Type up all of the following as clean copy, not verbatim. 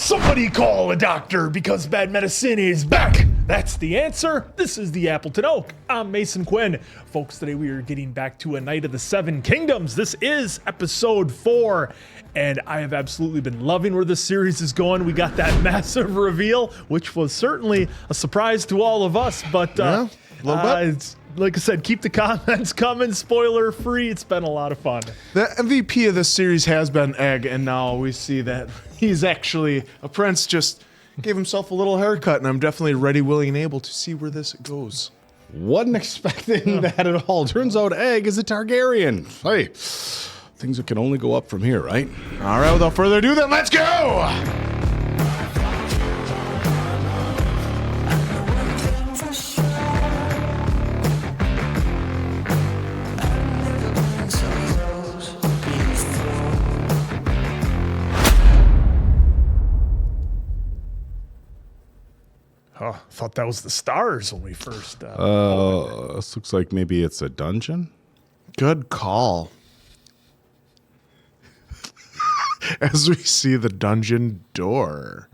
Somebody call a doctor because bad medicine is back. That's the answer. This is the Appleton Oak. I'm Mason Quinn. Folks, today we are getting back to A Night of the Seven Kingdoms. This is episode 4, and I have absolutely been loving where this series is going. We got that massive reveal, which was certainly a surprise to all of us, but a little bit. it's, like I said, keep the comments coming, spoiler free. It's been a lot of fun. The MVP of this series has been Egg, and now we see that he's actually a prince. Just gave himself a little haircut, and I'm definitely ready, willing, and able to see where this goes. Wasn't expecting that at all. Turns out Egg is a Targaryen. Hey, things that can only go up from here, right? All right, without further ado, then let's go! Oh, thought that was the stars when we first. This looks like maybe it's a dungeon. Good call. As we see the dungeon door.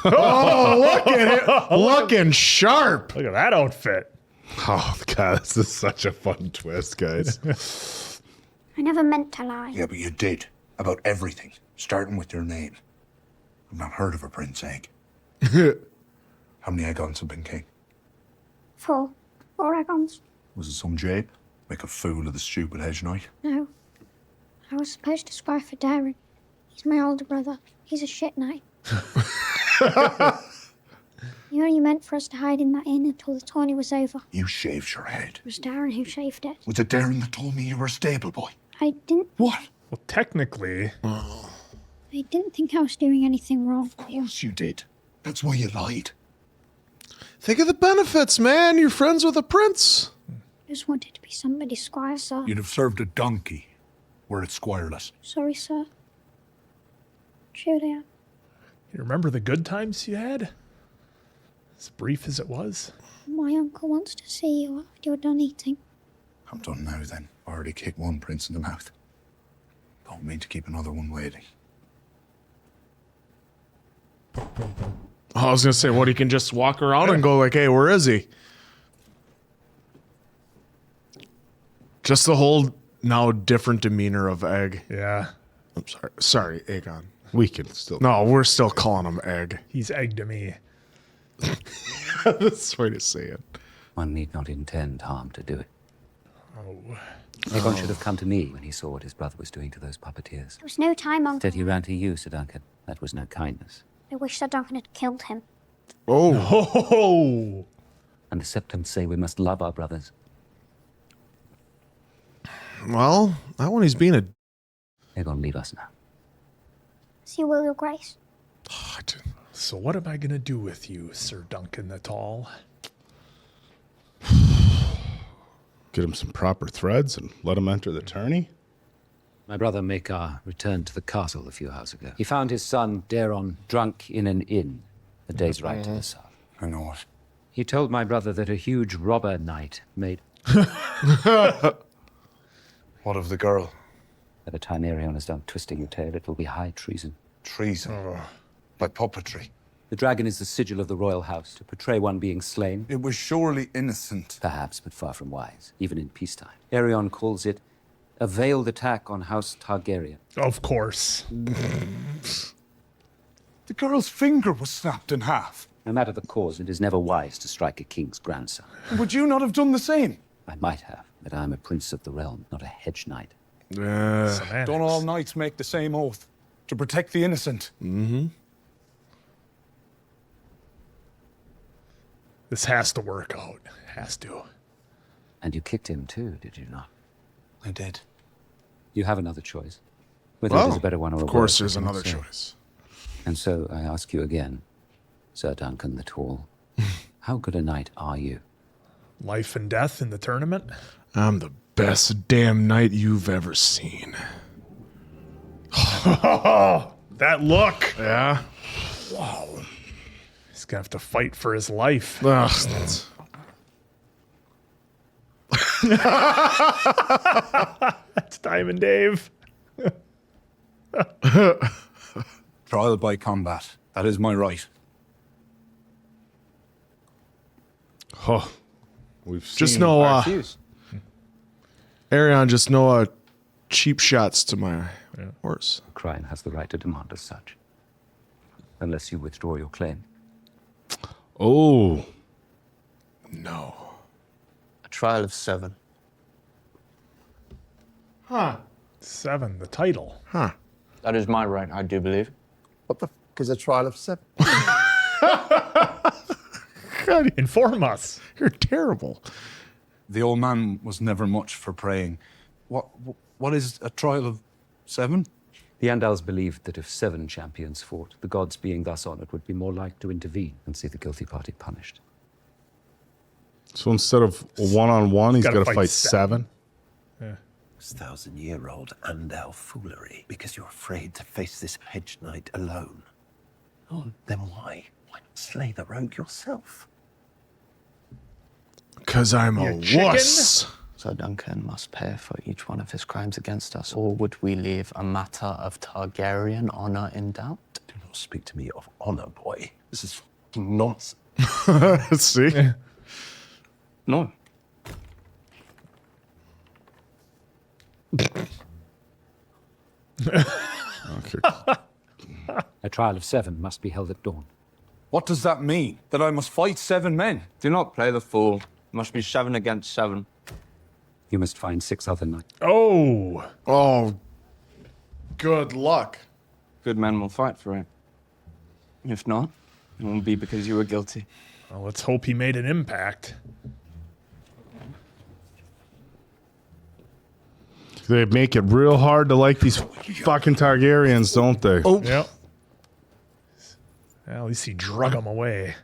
Oh, look at it! Looking sharp. Look at that outfit. Oh, God, this is such a fun twist, guys. I never meant to lie. Yeah, but you did. About everything. Starting with your name. I've not heard of a Prince Egg. How many Aegons have been king? 4 Aegons. Was it some jape? Make a fool of the stupid hedge knight? No. I was supposed to squire for Darren. He's my older brother. He's a shit knight. You only meant for us to hide in that inn until the tourney was over. You shaved your head. It was Darren who shaved it. Was it Darren that told me you were a stable boy? I didn't What? Well, technically, think I was doing anything wrong. Of course you did. That's why you lied. Think of the benefits, man. You're friends with a prince. I just wanted to be somebody's squire, sir. You'd have served a donkey were it squireless. Sorry, sir. Truly, you remember the good times you had? As brief as it was. my uncle wants to see you after you're done eating. I'm done now then. Already kicked one prince in the mouth. Don't mean to keep another one waiting. I was gonna say, what, he can just walk around and go like, hey, where is he? Just the whole now different demeanor of Egg. Yeah, I'm sorry, Aegon. We can still. No, we're still calling him Egg. he's egg to me. That's the way to say it. One need not intend harm to do it. Oh. Aegon should have come to me when he saw what his brother was doing to those puppeteers. There was no time, Uncle. Instead, he ran to you, Sir Duncan. That was no kindness. I wish Sir Duncan had killed him. Oh, Oh, And the Septons say we must love our brothers. well, that one he's being a... Aegon, leave us now. As you will, Your Grace. so what am I gonna do with you, Sir Duncan the Tall? Get him some proper threads and let him enter the tourney. My brother Makar returned to the castle a few hours ago. He found his son, Daron, drunk in an inn, a day's ride to the south. I know it. He told my brother that a huge robber knight made... What of the girl? By the time Arion is done twisting your tail, it will be high treason. Treason. Like puppetry. The dragon is the sigil of the royal house, to portray one being slain. It was surely innocent. Perhaps, but far from wise, even in peacetime. Arion calls it a veiled attack on House Targaryen. Of course. The girl's finger was snapped in half. No matter the cause, it is never wise to strike a king's grandson. Would you not have done the same? I might have, but I am a prince of the realm, not a hedge knight. Semantics. Don't all knights make the same oath? To protect the innocent? This has to work out. Has to. And you kicked him too, did you not? I did. You have another choice. Whether it is a better one or a of course worse, there's I cannot another say. choice. And so I ask you again, Sir Duncan the Tall, how good a knight are you? Life and death in the tournament. I'm the best damn knight you've ever seen. That look. Yeah? Wow. He's gonna have to fight for his life. Ugh, that's- That's Diamond Dave. Trial by combat. That is my right. Oh, we've seen Just no, Refuse. Arion, just no cheap shots to my horse. Crane has the right to demand as such. Unless you withdraw your claim. Oh, No. A trial of 7. 7, the title. That is my right, I do believe. What the f is a trial of 7? Inform us. You're terrible. The old man was never much for praying. What is a trial of 7? The Andals believed that if 7 champions fought, the gods being thus honored would be more like to intervene and see the guilty party punished. so instead of a one-on-one, he's Gotta got to fight fight 7. 7? It's 1,000-year-old Andal foolery because you're afraid to face this hedge knight alone. Oh, then why? Why not slay the rogue yourself? Because I'm a wuss. So Duncan must pay for each one of his crimes against us, or would we leave a matter of Targaryen honor in doubt? Do not speak to me of honor, boy. This is f***ing nonsense. See? No. A trial of 7 must be held at dawn. What does that mean? That I must fight 7 men? Do not play the fool. Must be 7 against 7. You must find 6 other knights. Oh. Oh, good luck. Good men will fight for it. If not, it won't be because you were guilty. Well, let's hope he made an impact. They make it real hard to like these fucking Targaryens, don't they? Oh. Yep. Well, at least he drug him away.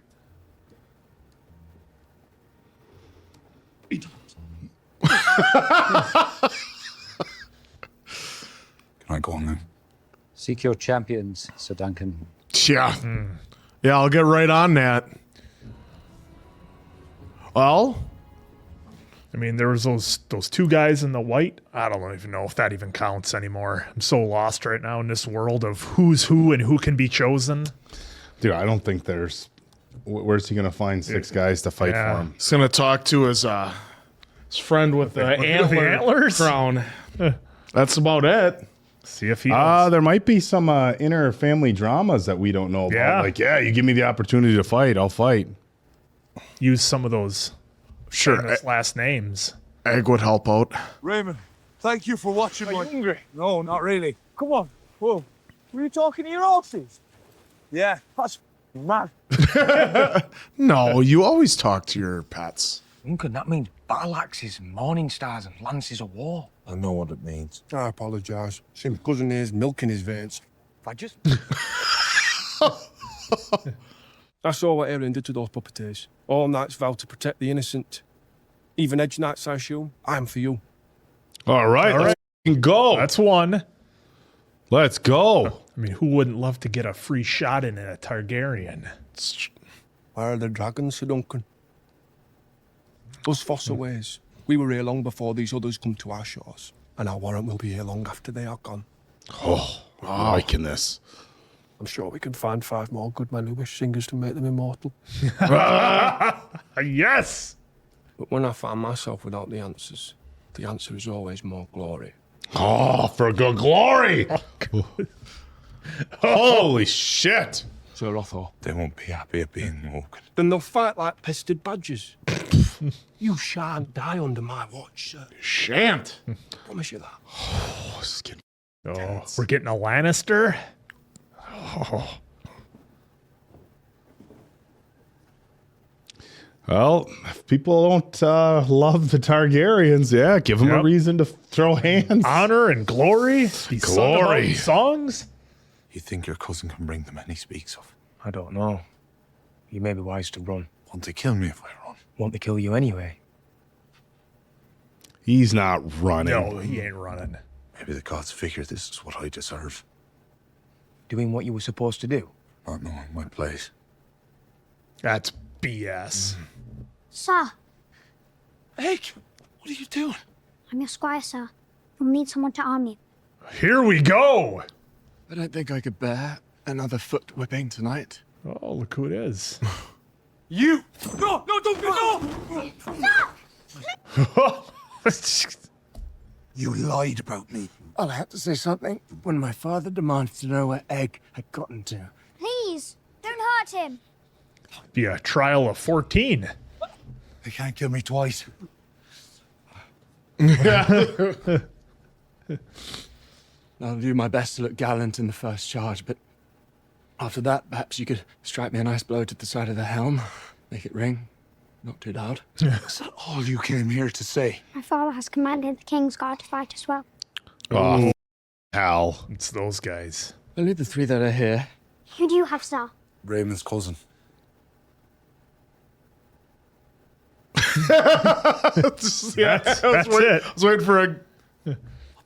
Can I go on now? Seek your champions, Sir Duncan. Yeah. Yeah, I'll get right on that. Well, I mean, there was those 2 guys in the white. I don't even know if that even counts anymore. I'm so lost right now in this world of who's who and who can be chosen. Dude, I don't think there's... Where's he going to find 6 guys to fight Yeah. for him? he's going to talk to his friend with the antlers? crown. That's about it. See if he knows. There might be some inner family dramas that we don't know about. Yeah. Like, yeah, you give me the opportunity to fight, I'll fight. Use some of those Sure, famous last names. egg would help out. Raymond, thank you for watching Are you hungry? No, not really. Come on. Whoa. Were you talking to your horses? Yeah. That's mad. No, you always talk to your pets. Duncan, that means battle axes and morning stars and lances of war. I know what it means. I apologise. See, my cousin here's milk in his veins. If I just... I saw what Aaron did to those puppeteers. All knights vow to protect the innocent. Even edge knights, I assume. I am for you. All right, let's f***ing go. That's one. Let's go. I mean, who wouldn't love to get a free shot in a Targaryen? Where are the dragons, Sir Duncan? Us Fossa ways. We were here long before these others come to our shores. And our warrant will be here long after they are gone. Oh, I'm liking this. I'm sure we can find 5 more good men who wish singers to make them immortal. Yes! But when I find myself without the answer is always more glory. Oh, for good glory. Holy shit. Sir Otho. They won't be happy at being woken. Then they'll fight like pestered badgers. You shan't die under my watch, sir. Shan't. Promise you that. Oh, this is getting Oh, we're getting a Lannister? Oh. Well, if people don't love the Targaryens, yeah, give them a Yep. reason to throw hands. Honor and glory? Be sung about Glory. in songs? You think your cousin can bring the men he speaks of? I don't know. You may be wise to run. Want to kill me if I run? Want to kill you anyway. He's not running. No, he ain't running. Maybe the gods figure this is what I deserve. Doing what you were supposed to do. Not knowing my place. That's BS. Sir, Hey, what What are you doing? I'm your squire, sir. You'll need someone to arm you. Here we go. I don't think I could bear another foot whipping tonight. Oh, look who it is. You! No, don't go! You lied about me. I'll have to say something when my father demanded to know where Egg had gotten to. Please, don't hurt him. Be a trial of 14. They can't kill me twice. I'll do my best to look gallant in the first charge, but after that, perhaps you could strike me a nice blow to the side of the helm. Make it ring. Not too loud. Is that all you came here to say? My father has commanded the King's Guard to fight as well. Oh, Hal. It's those guys. Only the three that are here. Who do you have, sir? Raymond's cousin. Yeah, that's it. I was waiting for a... I'll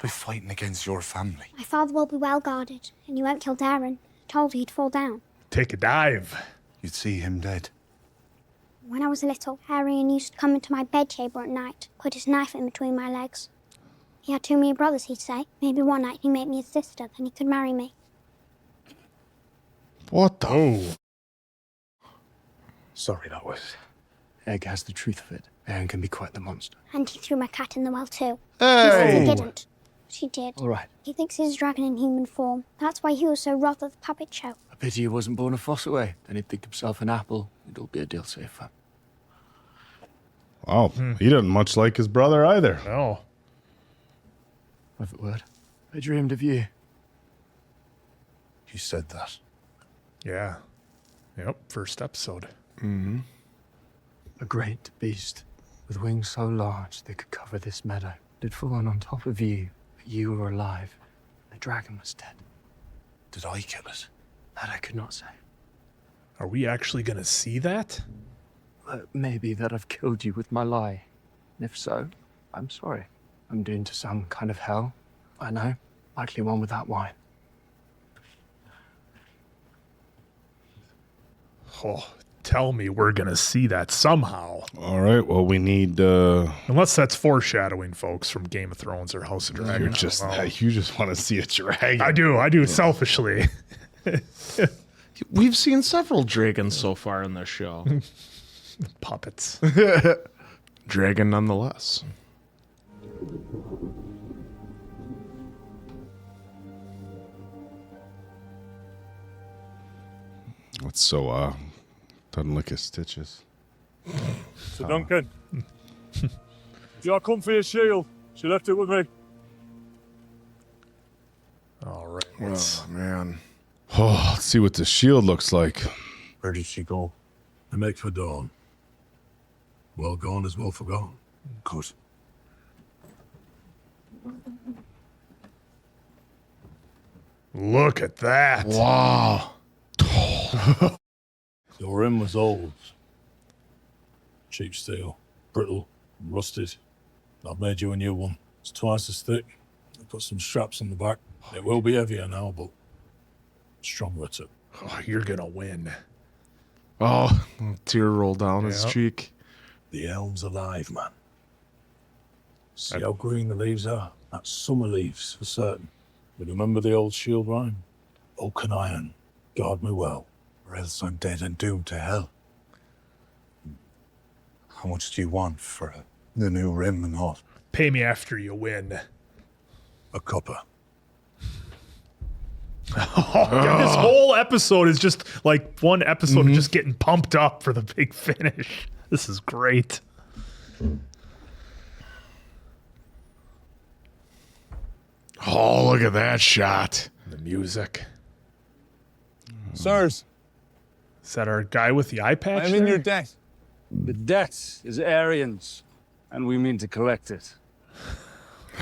be fighting against your family. My father will be well guarded, and you won't kill Darren. I told you he'd fall down. Take a dive. You'd see him dead. When I was little, Arian used to come into my bedchamber at night, put his knife in between my legs. He had too many brothers, he'd say. Maybe one night he'd make me his sister, then he could marry me. What the? Oh. Sorry, that was. Egg has the truth of it. Aaron can be quite the monster. And he threw my cat in the well too. He said he Hey! didn't. She did. All right. He thinks he's a dragon in human form. That's why he was so wroth at the puppet show. A pity he wasn't born a Fossaway. Then he'd think himself an apple. It'd all be a deal safer. Wow, he doesn't much like his brother either. No. Private word. I dreamed of you. You said that. Yeah. Yep, first episode. A great beast with wings so large they could cover this meadow. It fall on top of you, but you were alive. The dragon was dead. Did I kill it? That I could not say. Are we actually going to see that? Maybe that I've killed you with my lie. And if so, I'm sorry. I'm doomed to some kind of hell. I know. Likely one without wine. Oh, tell me we're going to see that somehow. All right, well, we need... Unless that's foreshadowing, folks, from Game of Thrones or House of Dragons. you just want to see a dragon. I do, selfishly. We've seen several dragons so far in this show. Puppets. Dragon nonetheless. It's so, doesn't lick his stitches. So Duncan, you come for your shield. She left it with me. All right. Oh, man. Oh, let's see what the shield looks like. Where did she go? I make for dawn. Well gone is well forgotten. Good. Look at that. Wow. Your rim was old. Cheap steel. Brittle. Rusted. I've made you a new one. It's twice as thick. I put some straps in the back. It will be heavier now, but stronger too. Oh, you're going to win. Oh, a tear rolled down his cheek. The elm's alive, man. See how green the leaves are? That's summer leaves, for certain. But remember the old shield rhyme? Oak and iron, guard me well. Or else I'm dead and doomed to hell. How much do you want for the new rim and all? Pay me after you win. A copper. This whole episode is just like one episode of just getting pumped up for the big finish. This is great. Oh, look at that shot. The music. Sirs, Is that our guy with the eye patch? I'm in your debt. The debt is Aryans, and we mean to collect it.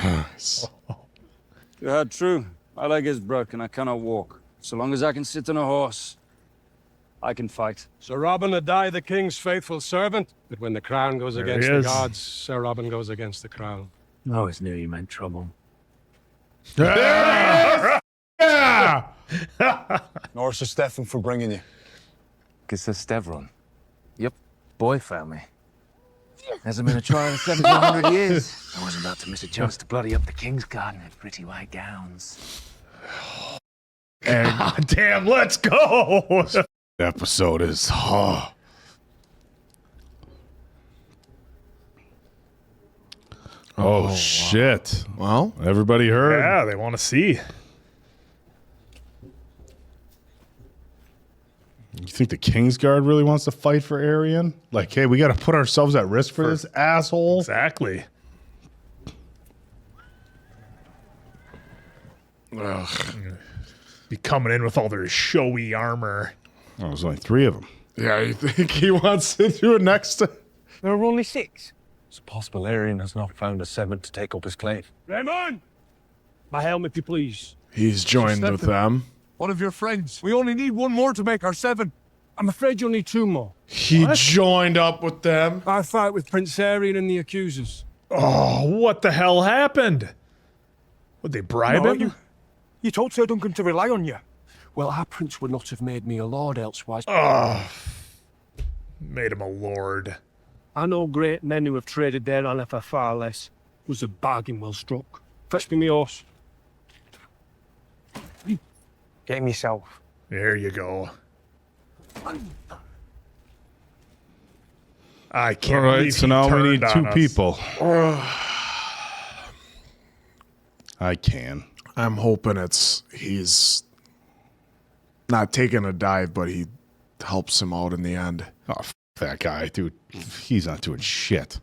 You heard true. My leg is broken. I cannot walk. So long as I can sit on a horse, I can fight. Sir Robin Adair, the king's faithful servant. But when the crown goes There against he the is. gods, Sir Robin goes against the crown. I always knew you meant trouble. Yeah! Nor Sir Stefan for bringing you. It's the Stevron. Yep, boy found me. Hasn't been a trial in 1700 years. I was about to miss a chance to bloody up the King's Garden in pretty white gowns. God damn, let's go. Episode is Oh, shit. Well, everybody heard. Yeah, they want to see. You think the Kingsguard really wants to fight for Aryan? Like, hey, we got to put ourselves at risk for this asshole? Exactly. ugh. Be coming in with all their showy armor. Oh, there's only 3 of them. Yeah, you think he wants to do it next to... There are only 6. It's possible Aryan has not found a 7th to take up his claim. Raymond! My helm, if you please. He's joined with them. One of your friends. We only need one more to make our 7. I'm afraid you'll need 2 more. He joined up with them. I fight with Prince Aryan and the accusers. Oh, what the hell happened? Would they bribe him? You told Sir Duncan to rely on you. Well, our prince would not have made me a lord elsewise. Made him a lord. I know great men who have traded their honour for far less. It was a bargain well struck. Fetch me my horse. Get him yourself. There you go. I can't All right, believe so he now we turned need 2 on us. people. I can. I'm hoping he's not taking a dive, but he helps him out in the end. Oh, that guy, dude. He's not doing shit.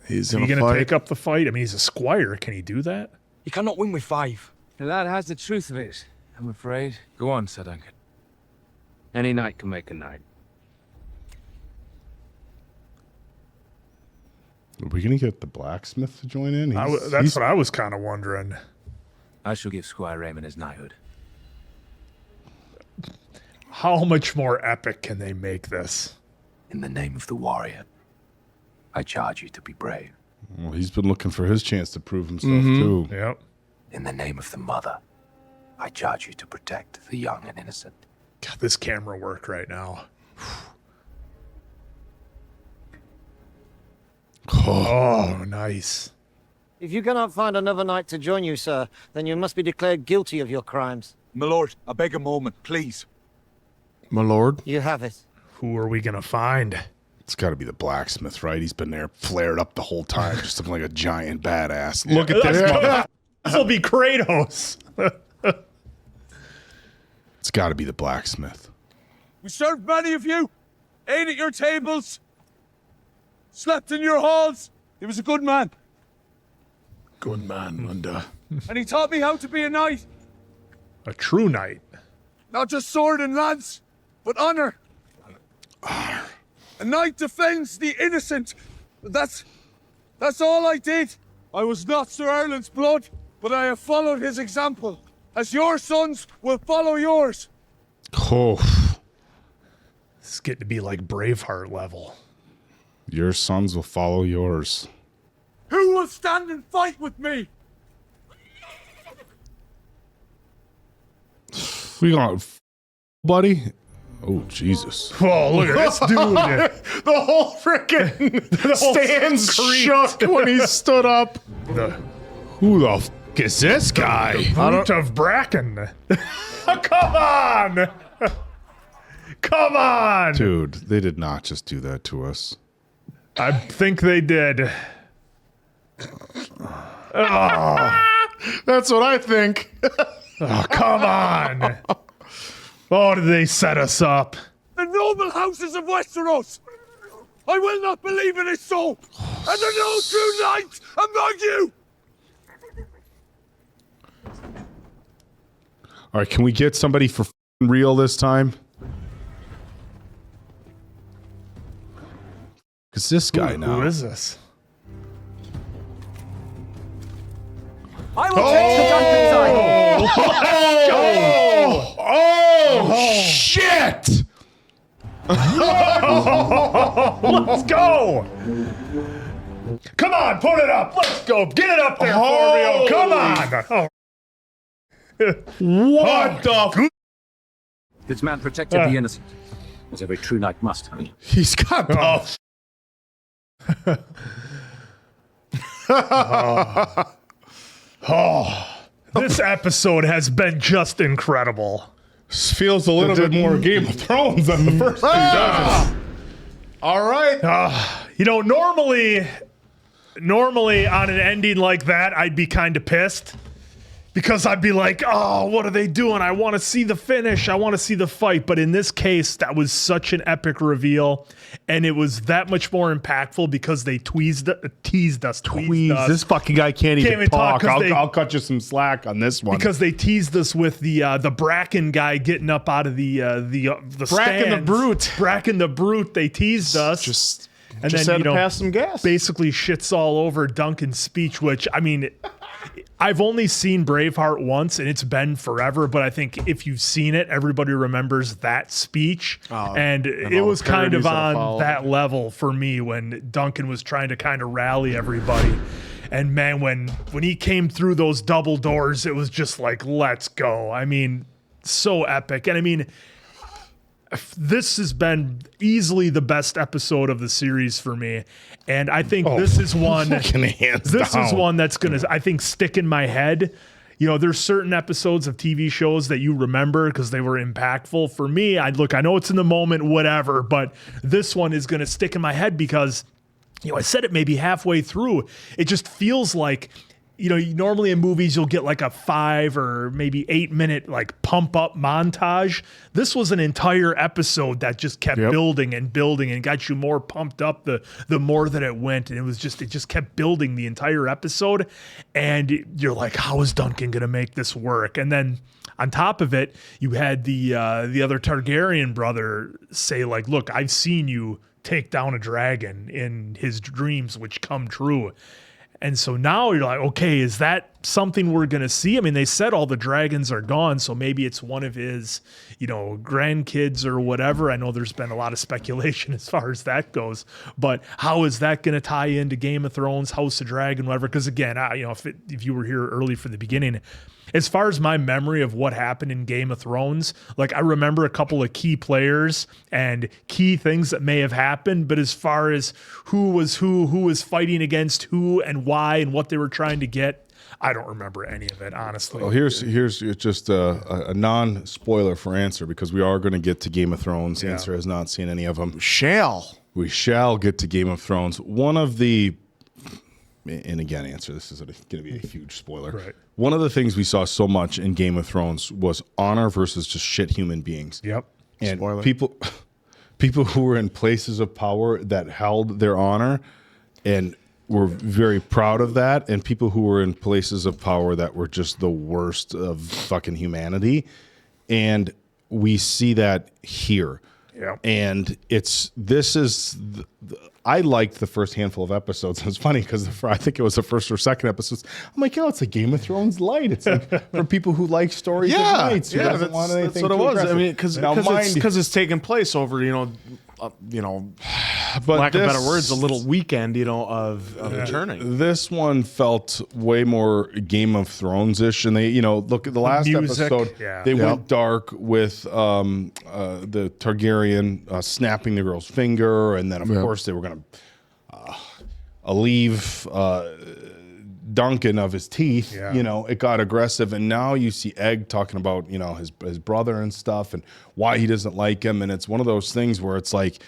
He's Is he gonna going to fight. take up the fight? I mean, he's a squire. Can he do that? You cannot win with 5. That has the truth of it, I'm afraid. Go on, Sir Duncan. Any knight can make a knight. Are we going to get the blacksmith to join in? That's what I was kind of wondering. I shall give Squire Raymond his knighthood. How much more epic can they make this? In the name of the warrior, I charge you to be brave. Well, he's been looking for his chance to prove himself, too. Yep. In the name of the mother, I charge you to protect the young and innocent. God, this camera work right now. Oh, nice. If you cannot find another knight to join you, sir, then you must be declared guilty of your crimes. My lord, I beg a moment, please. My lord? You have it. Who are we going to find? It's got to be the blacksmith, right? He's been there flared up the whole time, just looking like a giant badass. Look at this motherfucker. This will be Kratos. It's got to be the blacksmith. We served many of you, ate at your tables, slept in your halls. He was a good man. Good man, Linda. And he taught me how to be a knight. A true knight. Not just sword and lance, but honor. A knight defends the innocent. That's all I did. I was not Sir Erland's blood, but I have followed his example, as your sons will follow yours. Oh, This is getting to be like Braveheart level. your sons will follow yours. Who will stand and fight with me? We going, buddy? Oh, Jesus. Oh, look at this dude. The whole frickin' stands shook when he stood up. Who the f is this guy? Brute of Bracken. Come on. Come on. Dude, they did not just do that to us. I think they did. Oh, That's what I think. oh, come on. Oh, did they set us up? The noble houses of Westeros. I will not believe it is so. And there are no true knights among you. All right, can we get somebody for real this time? Because this guy now. Who is this? I will take the Duncan side. Oh, shit! Let's go! Come on, put it up. Let's go. Get it up there, Florio. Come on. Oh. What the? This man protected the innocent. as every true knight must have. He's got This episode has been just incredible. This feels a little bit more Game of Thrones than the first two, doesn't it? All right. You know, normally on an ending like that, I'd be kind of pissed because I'd be like, oh, what are they doing? I want to see the finish. I want to see the fight. But in this case, that was such an epic reveal. And it was that much more impactful because they teased us. This fucking guy can't even talk. I'll cut you some slack on this one. Because they teased us with the Bracken guy getting up out of the Bracken stands. the Brute. Bracken the Brute. They teased us. And Just then, had to pass some gas. Basically shits all over Duncan's speech, which, I mean, I've only seen Braveheart once, and it's been forever, but I think if you've seen it, everybody remembers that speech. And it was kind of on that level for me when Duncan was trying to kind of rally everybody. And man, when he came through those double doors, it was just like, let's go. I mean, so epic. And I mean, this has been easily the best episode of the series for me. And I think this is one that's going to, I think, stick in my head. You know, there's certain episodes of TV shows that you remember because they were impactful. For me, I know it's in the moment, whatever, but this one is going to stick in my head because, you know, I said it maybe halfway through. It just feels like, you know, normally in movies you'll get like a 5 or maybe 8 minute like pump up montage. This was an entire episode that just kept building and building and got you more pumped up the more that it went. And it just kept building the entire episode. And you're like, how is Duncan going to make this work? And then on top of it, you had the other Targaryen brother say like, look, I've seen you take down a dragon in his dreams, which come true. And so now you're like, okay, is that something we're going to see? I mean, they said all the dragons are gone, so maybe it's one of his, you know, grandkids or whatever. I know there's been a lot of speculation as far as that goes, but how is that going to tie into Game of Thrones, House of Dragon, whatever? Because again, you know, if you were here early from the beginning, as far as my memory of what happened in Game of Thrones, like I remember a couple of key players and key things that may have happened, but as far as who was fighting against who and why and what they were trying to get, I don't remember any of it, honestly. Well, here's just a non-spoiler for Answer, because we are going to get to Game of Thrones. Yeah. Answer has not seen any of them. We shall get to Game of Thrones. One of the, and again, Answer, this is going to be a huge spoiler. Right. One of the things we saw so much in Game of Thrones was honor versus just shit human beings. Yep. And spoiler. people who were in places of power that held their honor and were very proud of that, and people who were in places of power that were just the worst of fucking humanity. And we see that here. Yeah. And I liked the first handful of episodes. It was funny because I think it was the first or second episodes. I'm like, it's a Game of Thrones light. It's like for people who like stories of knights. That's what it was. I mean, because it's taking place over, but lack of better words, a little weekend, of returning. This one felt way more Game of Thrones-ish, and they, look at the last episode. Yeah. They went dark with the Targaryen snapping the girl's finger, and then of course they were going to alleviate Duncan of his teeth. Yeah. It got aggressive, and now you see Egg talking about his brother and stuff, and why he doesn't like him, and it's one of those things where it's like,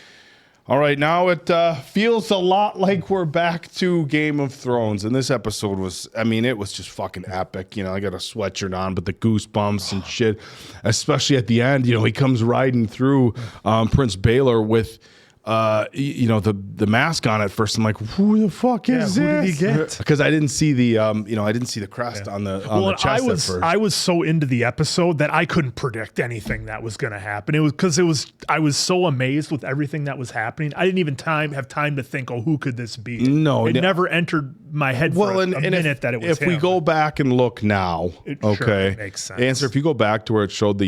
all right, now it feels a lot like we're back to Game of Thrones. And this episode was, it was just fucking epic. I got a sweatshirt on, but the goosebumps and shit, especially at the end, he comes riding through Prince Baelor with, the mask on at first. I'm like, who the fuck is this? Who did he get? Because I didn't see the crest on the chest at first. I was so into the episode that I couldn't predict anything that was going to happen. I was so amazed with everything that was happening. I didn't even have time to think, who could this be? No, it never entered my head for a minute that it was him. If we go back and look now, sure, makes sense. Answer, if you go back to where it showed the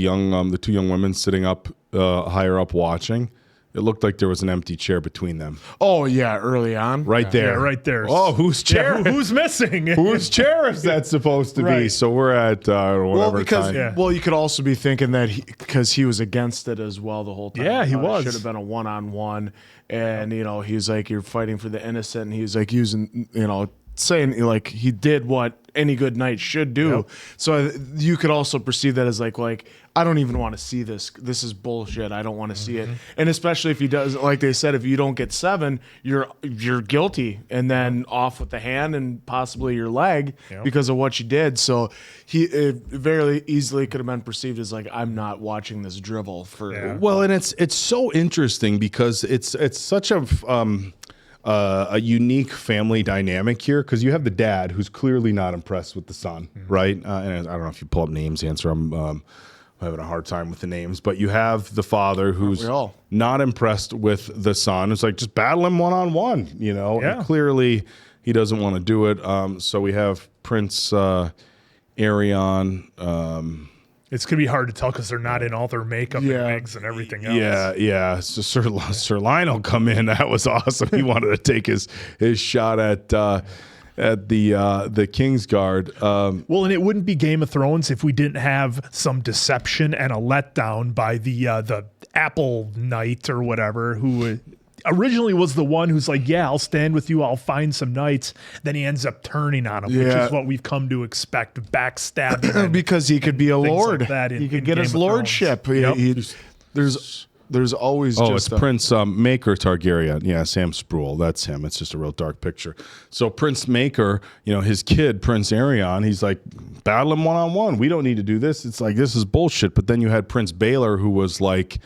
two young women sitting up higher up watching, It looked like there was an empty chair between them. Oh yeah, early on, right there, right there. Oh, whose chair? Who's missing? Whose chair is that supposed to be? So we're at whatever time. Well, you could also be thinking that because he was against it as well the whole time. Yeah, he was. It should have been a one-on-one, and he's like, you're fighting for the innocent, and he's like using, saying like he did what any good knight should do. Yep. So you could also perceive that as like I don't even want to see this. This is bullshit. I don't want to see it. And especially if he does, like they said, if you don't get 7, you're guilty, and then off with the hand and possibly your leg because of what you did. So it very easily could have been perceived as like, I'm not watching this drivel for. Well, and it's so interesting because it's such a unique family dynamic here, because you have the dad who's clearly not impressed with the son, right? And I don't know if you pull up names, answer. I'm having a hard time with the names, but you have the father who's not impressed with the son. It's like, just battle him one-on-one, And clearly he doesn't want to do it. So we have Prince Arion. It's going to be hard to tell because they're not in all their makeup and wigs and everything else. Yeah. So Sir Lionel come in. That was awesome. He wanted to take his shot at the Kingsguard. Well, and it wouldn't be Game of Thrones if we didn't have some deception and a letdown by the Apple Knight or whatever, who originally was the one who's like, yeah, I'll stand with you, I'll find some knights. Then he ends up turning on him, which is what we've come to expect, backstabbing. Because he could be a lord. Like he could get his lordship. There's always it's Prince Maker Targaryen. Yeah, Sam Sproul. That's him. It's just a real dark picture. So Prince Maker, his kid, Prince Arion, he's like, battle him one-on-one. We don't need to do this. It's like, this is bullshit. But then you had Prince Baelor, who was like,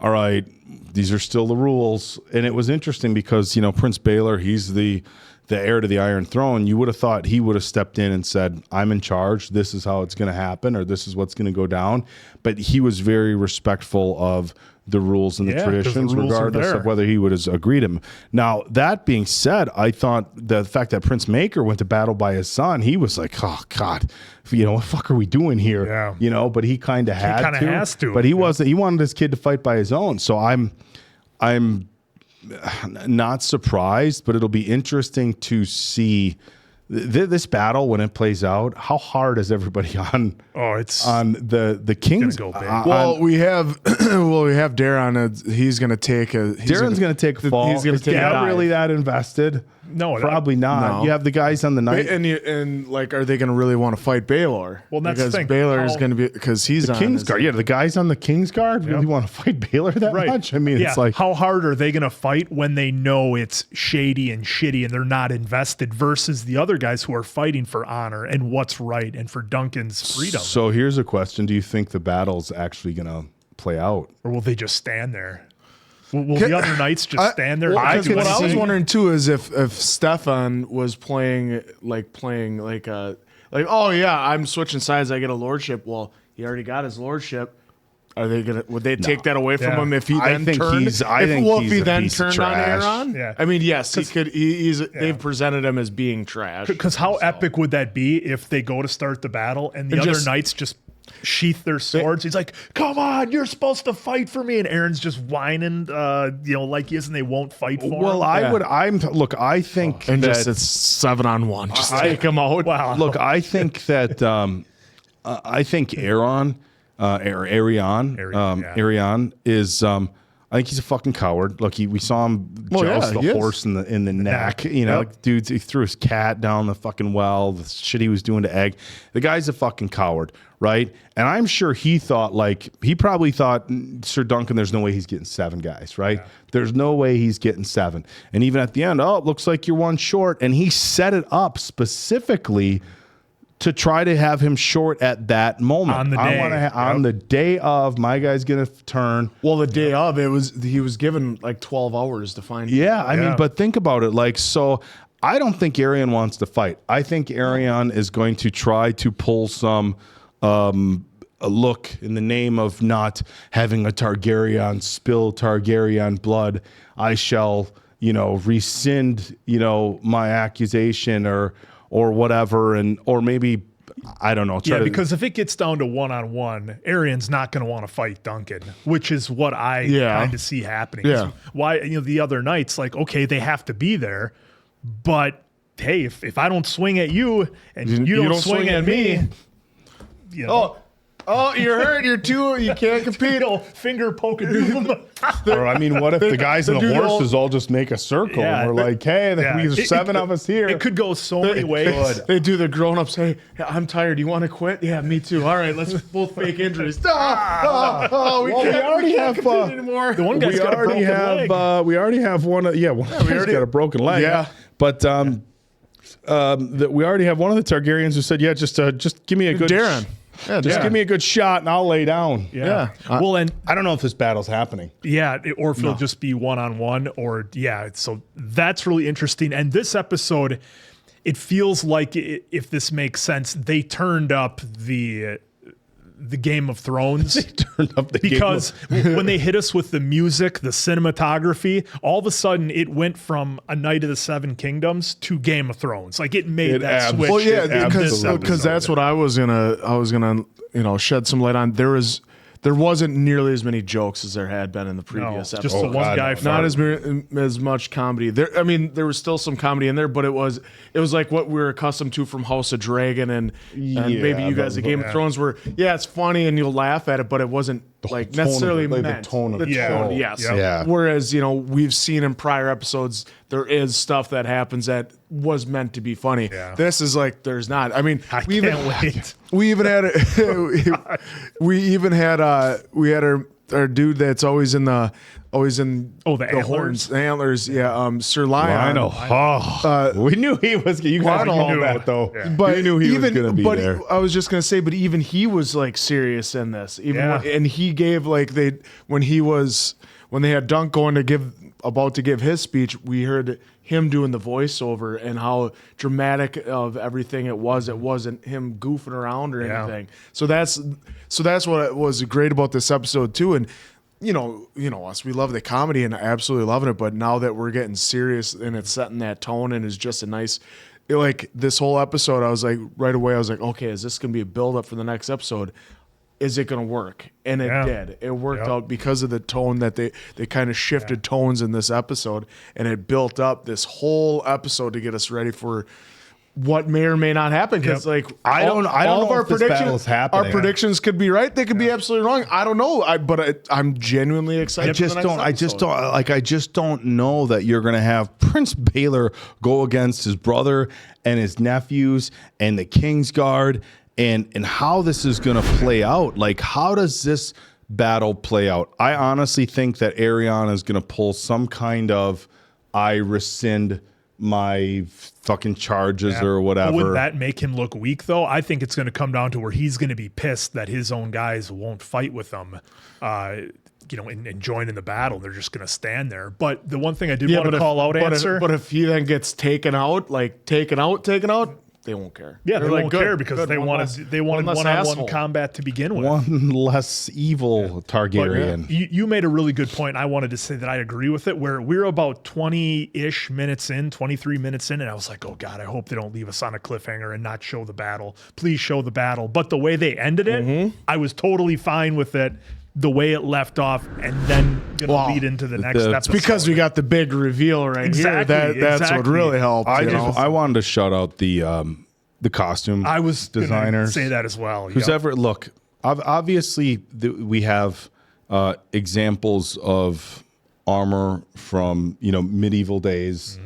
all right, these are still the rules. And it was interesting because, Prince Baelor, he's the heir to the Iron Throne. You would have thought he would have stepped in and said, I'm in charge. This is how it's going to happen, or this is what's going to go down. But he was very respectful of the rules and the traditions, regardless of whether he would have agreed to them. Now, that being said, I thought the fact that Prince Maker went to battle by his son, he was like, oh, God, what the fuck are we doing here? Yeah. But he kind of has to. But he wasn't. He wanted his kid to fight by his own. So I'm not surprised, but it'll be interesting to see this battle when it plays out. How hard is everybody on the Kings? Go big. We have Darren. He's going to take Darren's going to take a fall. He's going to take not really that invested. No, probably not. No. You have the guys on the night, and are they going to really want to fight Baelor? Well, that's because the thing. Baelor is going to be because he's the on Kingsguard. Yeah, the guys on the Kingsguard really want to fight Baelor that much. I mean, it's like, how hard are they going to fight when they know it's shady and shitty and they're not invested versus the other guys who are fighting for honor and what's right and for Duncan's freedom? So here's a question: do you think the battle's actually going to play out, or will they just stand there? Will the other knights just stand there? What I was wondering too is if Stefan was playing like oh yeah, I'm switching sides, I get a lordship. Well, he already got his lordship. Would they take that away from him if he then turned? If he then turned on Aaron? Yeah. I mean, yes, he could. They've presented him as being trash. Because how epic would that be if they go to start the battle and the other knights just sheath their swords? He's like, come on, you're supposed to fight for me, and Aaron's just whining like he is, and they won't fight for him. Well, I think and just it's 7-on-1, just take him out. Wow. Look, I think that Arion is I think he's a fucking coward. Look, we saw him joust the horse in the neck. Dude, he threw his cat down the fucking well. The shit he was doing to Egg. The guy's a fucking coward, right? And I'm sure he probably thought, Sir Duncan, there's no way he's getting 7 guys, right? Yeah. There's no way he's getting 7. And even at the end, it looks like you're one short. And he set it up specifically to try to have him short at that moment. On the day. On the day of, my guy's going to turn. Well, the day of, he was given like 12 hours to find. Yeah, I mean, but think about it. So I don't think Arion wants to fight. I think Arion is going to try to pull some look in the name of not having a Targaryen spill Targaryen blood. I shall, rescind, my accusation or whatever, or maybe I don't know. Because if it gets down to 1-on-1, Aeryn's not going to want to fight Duncan, which is what I kind of see happening. Yeah. Why, the other nights, like, okay, they have to be there, but hey, if I don't swing at you and you don't swing at me, Oh, you're hurt. You can't compete. Finger poke a doom. Or I mean, what if the guys and the horses all just make a circle and we're like, hey, there's 7 of us here. It could go so many ways. They do the grown-ups. Hey, I'm tired. You want to quit? Yeah, me too. All right, let's both fake injuries. We already have compete anymore. The one guy's got a broken leg. We already have one. One guy's got a broken leg. Yeah, but we already have one of the Targaryens who said, just give me a good Darren. Just give me a good shot and I'll lay down. Yeah. Well, and I don't know if this battle's happening. Yeah, or if it'll just be 1-on-1 or so that's really interesting. And this episode, it feels like, if this makes sense, they turned up the Game of Thrones. They turned up the because when they hit us with the music, the cinematography, all of a sudden it went from A Night of the Seven Kingdoms to Game of Thrones. Like it made that switch. Well, yeah, because that's what I was gonna shed some light on. There wasn't nearly as many jokes as there had been in the previous episode. Just the one guy. Not as much comedy. There was still some comedy in there, but it was like what we're accustomed to from House of Dragon and maybe you guys at Game of Thrones, where it's funny and you'll laugh at it, but it wasn't like necessarily meant. The tone of the tone, yes. Yeah. Whereas we've seen in prior episodes there is stuff that happens that was meant to be funny. Yeah. This is like there's not. I mean, we can't wait. We even had our dude that's always in the antlers. Yeah, Sir Lion. We knew he was. You guys knew that though. Yeah. But we knew he was going to be there. I was just going to say, but even he was like serious in this. And he gave when they had Dunk about to give his speech, we heard him doing the voiceover and how dramatic of everything it was. It wasn't him goofing around or anything. So that's what was great about this episode too. And you know us, we love the comedy and absolutely loving it. But now that we're getting serious and it's setting that tone and is just a nice, like this whole episode, I was like right away, I was like, okay, is this going to be a build up for the next episode? Is it going to work? And it did. It worked out because of the tone that they kind of shifted tones in this episode, and it built up this whole episode to get us ready for what may or may not happen. Because I don't know of our if this battle's happening. Our predictions could be right. They could be absolutely wrong. I don't know. I'm genuinely excited. I just don't know that you're going to have Prince Baelor go against his brother and his nephews and the Kingsguard. And how this is going to play out. Like, how does this battle play out? I honestly think that Ariana is going to pull some kind of, I rescind my fucking charges or whatever. Wouldn't that make him look weak, though? I think it's going to come down to where he's going to be pissed that his own guys won't fight with him. And join in the battle. They're just going to stand there. But the one thing I did want to call out, but if he then gets taken out, they won't care. Yeah, they won't care because they wanted one-on-one combat to begin with. One less evil Targaryen. But, you made a really good point. I wanted to say that I agree with it, where we're about 20-ish minutes in, 23 minutes in, and I was like, oh God, I hope they don't leave us on a cliffhanger and not show the battle. Please show the battle. But the way they ended it, I was totally fine with it. The way it left off, and then gonna lead into the next episode. It's because we got the big reveal here. That's what really helped. I wanted to shout out the costume. I was designers. Say that as well. Who's ever look? Obviously, we have examples of armor from medieval days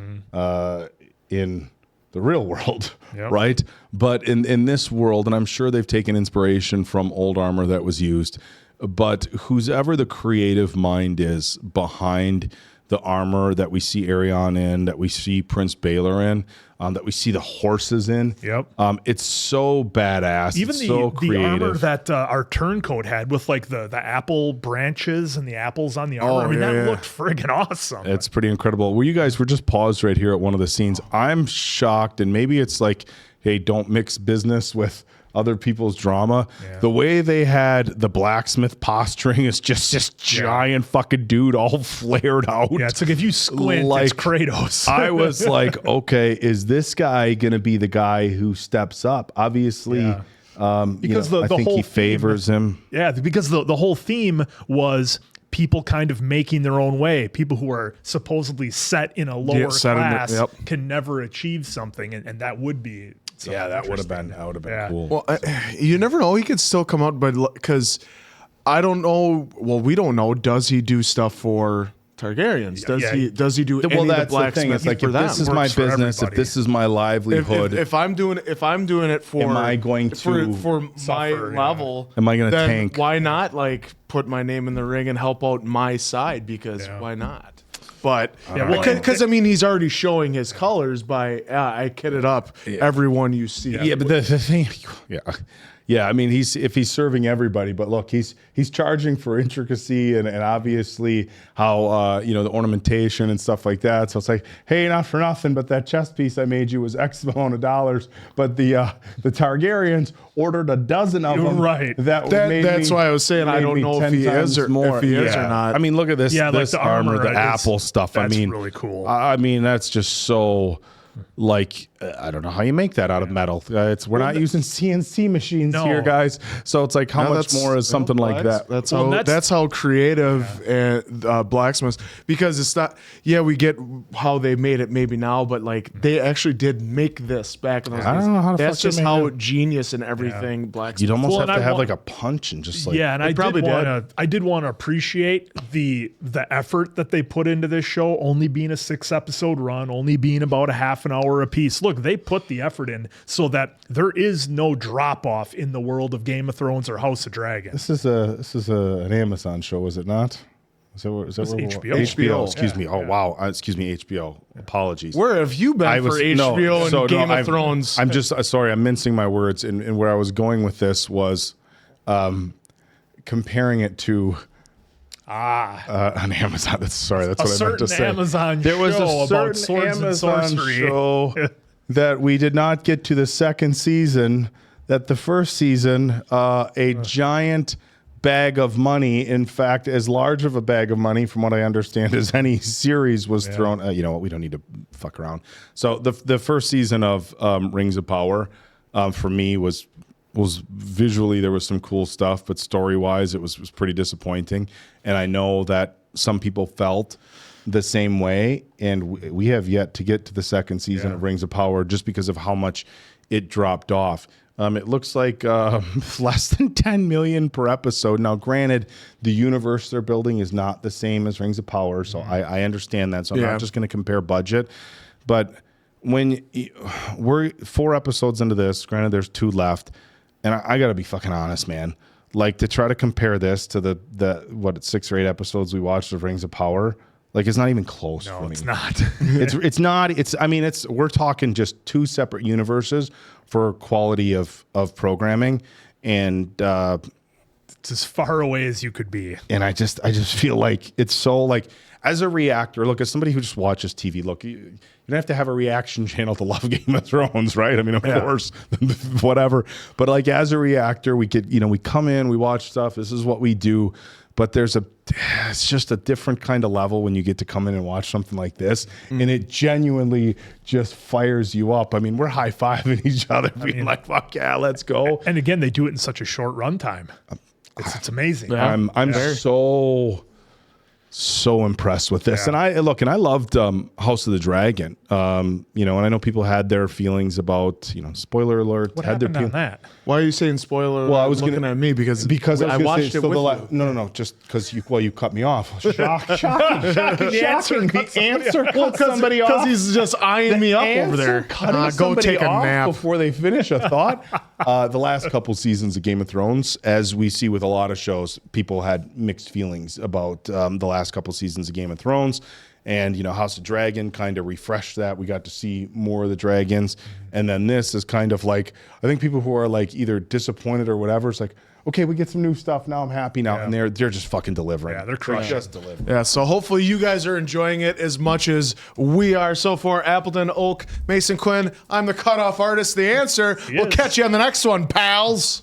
in the real world, right? But in this world, and I'm sure they've taken inspiration from old armor that was used. But who's ever the creative mind is behind the armor that we see Arion in, that we see Prince Baelor in, that we see the horses in. It's so badass. Even the armor that our turncoat had with like the apple branches and the apples on the armor. That looked friggin' awesome. It's pretty incredible. Well, you guys were just paused right here at one of the scenes. I'm shocked, and maybe it's like, hey, don't mix business with other people's drama. The way they had the blacksmith posturing is just this giant fucking dude all flared out. Yeah, it's like if you squint, it's Kratos. I was like, okay, is this guy going to be the guy who steps up? Obviously, because I think he favors him. Yeah, because the whole theme was people kind of making their own way. People who are supposedly set in a lower class can never achieve something, and that would be that would have been cool. Well, you never know. He could still come out, but because I don't know. Well, we don't know. Does he do stuff for Targaryens? Does he do any of the blacksmithing It's like, for if them? this is my business, if this is my livelihood, if I'm doing it for, am I going to for my level? Am I going to tank? Why not like put my name in the ring and help out my side? Because why not? But because I mean, he's already showing his colors by I kitted up everyone you see. Yeah, but the thing, yeah. I mean, if he's serving everybody, but look, he's charging for intricacy and obviously how the ornamentation and stuff like that. So it's like, hey, not for nothing, but that chess piece I made you was X amount of dollars. But the Targaryens ordered a dozen of them. Right. That's why I was saying I don't know if he is or not. I mean, look at this. Yeah, this like the armor, the armor, Apple stuff. That's I mean, really cool. I mean, that's just so. Like I don't know how you make that out of metal. We're not using CNC machines here, guys. So it's like how much more is something like that? That's how creative and blacksmiths, because it's not. Yeah, we get how they made it maybe now, but like they actually did make this back in those days. I don't know how. That's just how genius and everything blacksmith. You'd almost have to have like a punch and just like and I did want to appreciate the effort that they put into this show, only being a 6-episode run, only being about a half an hour a piece. Look, they put the effort in so that there is no drop off in the world of Game of Thrones or House of Dragon. This is an Amazon show, is it not? Is that HBO? HBO. Excuse me. Oh wow. Excuse me. HBO. Apologies. Where have you been for HBO and Game of Thrones? I'm just sorry. I'm mincing my words. And where I was going with this was comparing it to. On Amazon. That's what I meant to say. Amazon there was a about swords Amazon and sorcery show that we did not get to the second season. That the first season, a giant bag of money, in fact, as large of a bag of money, from what I understand, as any series was thrown. You know what? We don't need to fuck around. So the first season of Rings of Power, for me was visually, there was some cool stuff, but story-wise, it was pretty disappointing. And I know that some people felt the same way, and we have yet to get to the second season of Rings of Power just because of how much it dropped off. It looks like less than 10 million per episode. Now, granted, the universe they're building is not the same as Rings of Power, so I understand that. So I'm not just going to compare budget, but when we're 4 episodes into this, granted there's 2 left, and I got to be fucking honest, man. Like, to try to compare this to the 6 or 8 episodes we watched of Rings of Power, like, it's not even close for me. It's not. It's not. I mean, we're talking just 2 separate universes for quality of programming, and it's as far away as you could be. And I just feel like it's so, like, as a reactor, look, as somebody who just watches TV, look, you don't have to have a reaction channel to love Game of Thrones, right? I mean, of course, whatever. But like, as a reactor, we come in, we watch stuff. This is what we do. But it's just a different kind of level when you get to come in and watch something like this, and it genuinely just fires you up. I mean, we're high-fiving each other, being like, "Fuck yeah, let's go!" And again, they do it in such a short runtime. It's amazing. Yeah. I'm so impressed with this. And I loved House of the Dragon. And I know people had their feelings about, spoiler alert. What happened on that? Why are you saying spoiler? Well, I was looking at me because I watched it with you. No, just because you cut me off. Shocking. The answer cut somebody off. Because he's just eyeing me up over there. Go take a nap before they finish a thought. The last couple seasons of Game of Thrones, as we see with a lot of shows, people had mixed feelings about the last couple seasons of Game of Thrones. And, House of Dragon kind of refreshed that. We got to see more of the dragons. And then this is kind of like, I think people who are like either disappointed or whatever, it's like, okay, we get some new stuff. Now I'm happy now. And they're just fucking delivering. Yeah, they're crushing. Just delivering. Yeah, so hopefully you guys are enjoying it as much as we are. So for Appleton, Oak, Mason Quinn, I'm the cutoff artist, the answer. We'll catch you on the next one, pals.